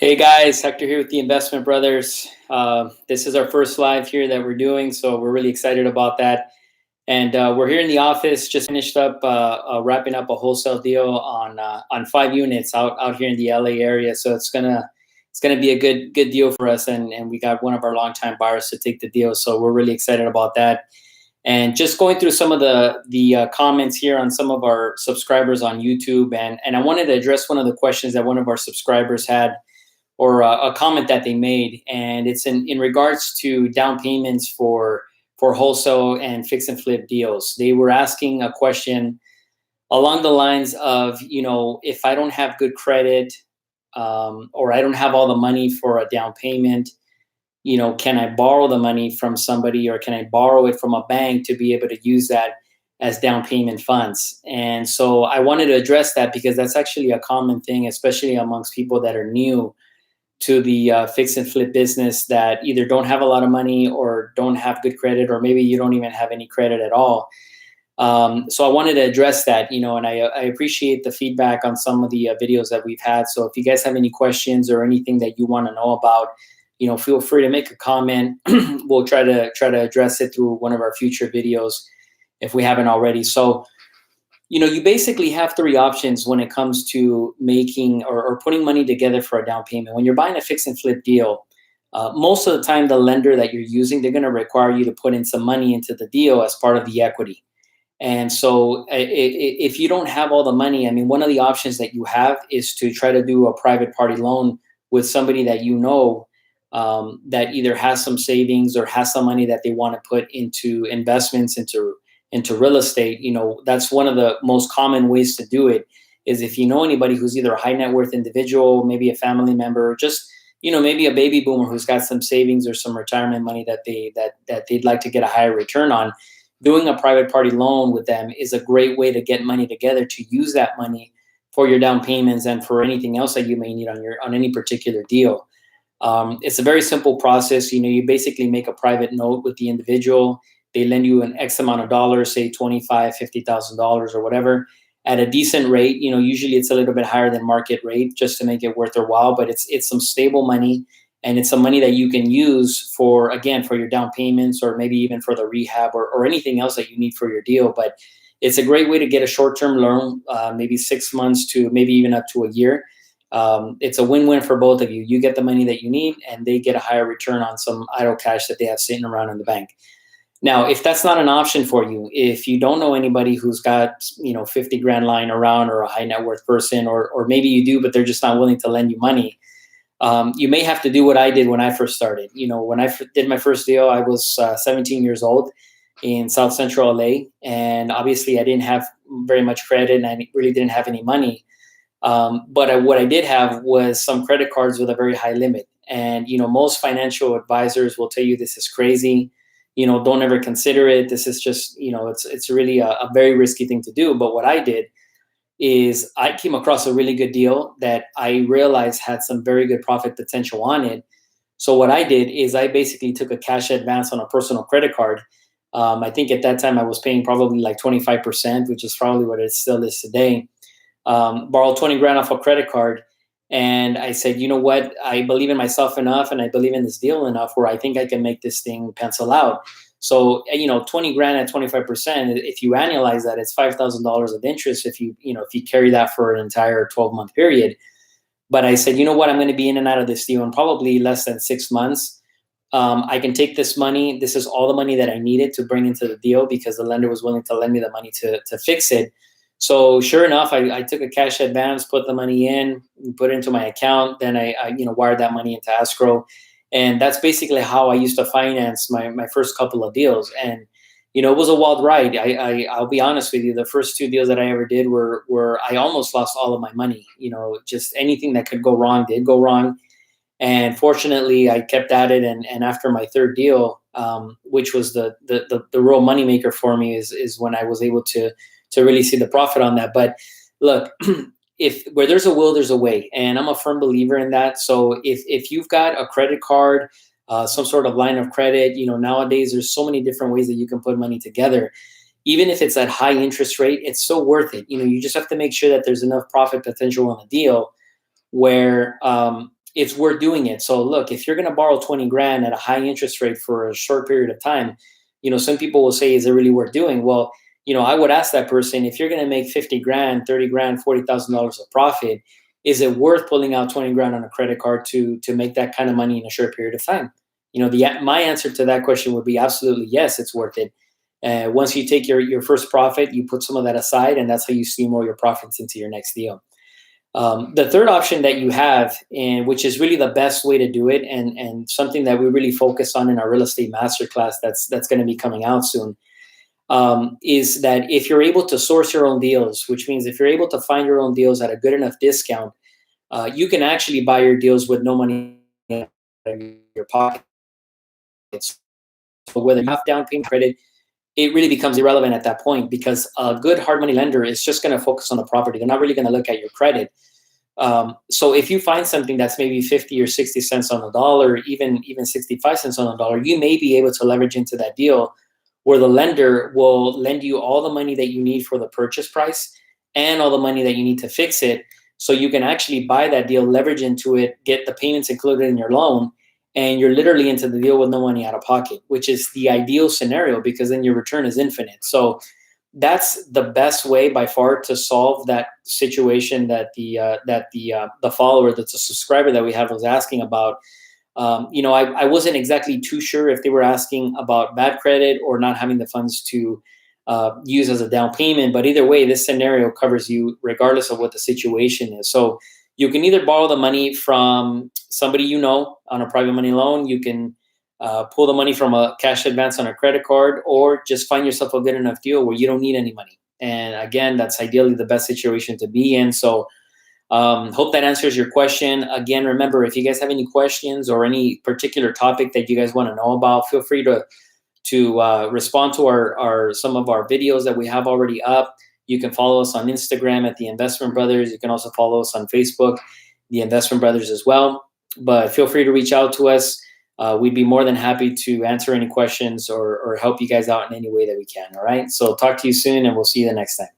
Hey guys, Hector here with the Investment Brothers. This is our first live here that we're doing, so we're really excited about that. And we're here in the office, just finished up wrapping up a wholesale deal on 5 units out here in the LA area. So it's gonna be a good deal for us, and we got one of our longtime buyers to take the deal. So we're really excited about that. And just going through some of the comments here on some of our subscribers on YouTube, and I wanted to address one of the questions that one of our subscribers had or a comment that they made, and it's in regards to down payments for wholesale and fix and flip deals. They were asking a question along the lines of, if I don't have good credit, or I don't have all the money for a down payment, can I borrow the money from somebody, or can I borrow it from a bank to be able to use that as down payment funds? And so I wanted to address that because that's actually a common thing, especially amongst people that are new to the fix and flip business, that either don't have a lot of money or don't have good credit, or maybe you don't even have any credit at all. So I wanted to address that, and I appreciate the feedback on some of the videos that we've had. So if you guys have any questions or anything that you want to know about, feel free to make a comment. We'll try to address it through one of our future videos if we haven't already. So you basically have three options when it comes to making or putting money together for a down payment. When you're buying a fix and flip deal, most of the time, the lender that you're using, they're going to require you to put in some money into the deal as part of the equity. And so if you don't have all the money, I mean, one of the options that you have is to try to do a private party loan with somebody that that either has some savings or has some money that they want to put into investments, into real estate. That's one of the most common ways to do it, is if you know anybody who's either a high net worth individual, maybe a family member, or just maybe a baby boomer who's got some savings or some retirement money that they'd like to get a higher return on. Doing a private party loan with them is a great way to get money together to use that money for your down payments and for anything else that you may need on any particular deal. It's a very simple process. You basically make a private note with the individual. They lend you an X amount of dollars, say $25,000, $50,000 or whatever, at a decent rate. Usually it's a little bit higher than market rate just to make it worth their while, but it's some stable money, and it's some money that you can use for your down payments, or maybe even for the rehab, or anything else that you need for your deal. But it's a great way to get a short-term loan, maybe 6 months to maybe even up to a year. It's a win-win for both of you. You get the money that you need, and they get a higher return on some idle cash that they have sitting around in the bank. Now, if that's not an option for you, if you don't know anybody who's got 50 grand lying around, or a high net worth person, or maybe you do, but they're just not willing to lend you money, you may have to do what I did when I first started. When I did my first deal, I was 17 years old in South Central LA, and obviously I didn't have very much credit, and I really didn't have any money. But what I did have was some credit cards with a very high limit. And most financial advisors will tell you this is crazy. Don't ever consider it. This is just, it's really a very risky thing to do. But what I did is I came across a really good deal that I realized had some very good profit potential on it. So what I did is I basically took a cash advance on a personal credit card. I think at that time I was paying probably like 25%, which is probably what it still is today. Borrowed 20 grand off a credit card. And I said, you know what? I believe in myself enough, and I believe in this deal enough where I think I can make this thing pencil out. So, 20 grand at 25%, if you annualize that, it's $5,000 of interest if you carry that for an entire 12-month period. But I said, you know what? I'm going to be in and out of this deal in probably less than 6 months. I can take this money. This is all the money that I needed to bring into the deal because the lender was willing to lend me the money to fix it. So sure enough, I took a cash advance, put the money in, put it into my account. Then I wired that money into escrow. And that's basically how I used to finance my first couple of deals. And, it was a wild ride. I'll be honest with you. The first two deals that I ever did were I almost lost all of my money. Just anything that could go wrong did go wrong. And fortunately, I kept at it. And after my third deal, which was the real moneymaker for me, is when I was able to really see the profit on that. But look, if where there's a will, there's a way, and I'm a firm believer in that. So if you've got a credit card, some sort of line of credit, nowadays there's so many different ways that you can put money together. Even if it's at high interest rate, it's so worth it. You just have to make sure that there's enough profit potential on the deal where it's worth doing it. So look, if you're going to borrow 20 grand at a high interest rate for a short period of time, some people will say, is it really worth doing? Well, I would ask that person, if you're going to make 50 grand, 30 grand, $40,000 of profit, is it worth pulling out 20 grand on a credit card to make that kind of money in a short period of time? My answer to that question would be absolutely yes, it's worth it. Once you take your first profit, you put some of that aside, and that's how you steamroll your profits into your next deal. The third option that you have, and which is really the best way to do it, and something that we really focus on in our real estate masterclass that's going to be coming out soon, is that if you're able to source your own deals, which means if you're able to find your own deals at a good enough discount, you can actually buy your deals with no money in your pocket. So whether you have down payment credit, it really becomes irrelevant at that point, because a good hard money lender is just going to focus on the property. They're not really going to look at your credit. So if you find something that's maybe 50 or 60 cents on the dollar, even 65 cents on the dollar, you may be able to leverage into that deal where the lender will lend you all the money that you need for the purchase price and all the money that you need to fix it. So you can actually buy that deal, leverage into it, get the payments included in your loan, and you're literally into the deal with no money out of pocket, which is the ideal scenario, because then your return is infinite. So that's the best way by far to solve that situation that the follower, that's a subscriber that we have, was asking about. I wasn't exactly too sure if they were asking about bad credit or not having the funds to use as a down payment. But either way, this scenario covers you regardless of what the situation is. So you can either borrow the money from somebody on a private money loan. You can pull the money from a cash advance on a credit card, or just find yourself a good enough deal where you don't need any money. And again, that's ideally the best situation to be in. So hope that answers your question. Again, remember, if you guys have any questions or any particular topic that you guys want to know about, feel free to respond to our some of our videos that we have already up. You can follow us on Instagram at The Investment Brothers. You can also follow us on Facebook, The Investment Brothers as well. But feel free to reach out to us. We'd be more than happy to answer any questions or help you guys out in any way that we can. All right. So talk to you soon, and we'll see you the next time.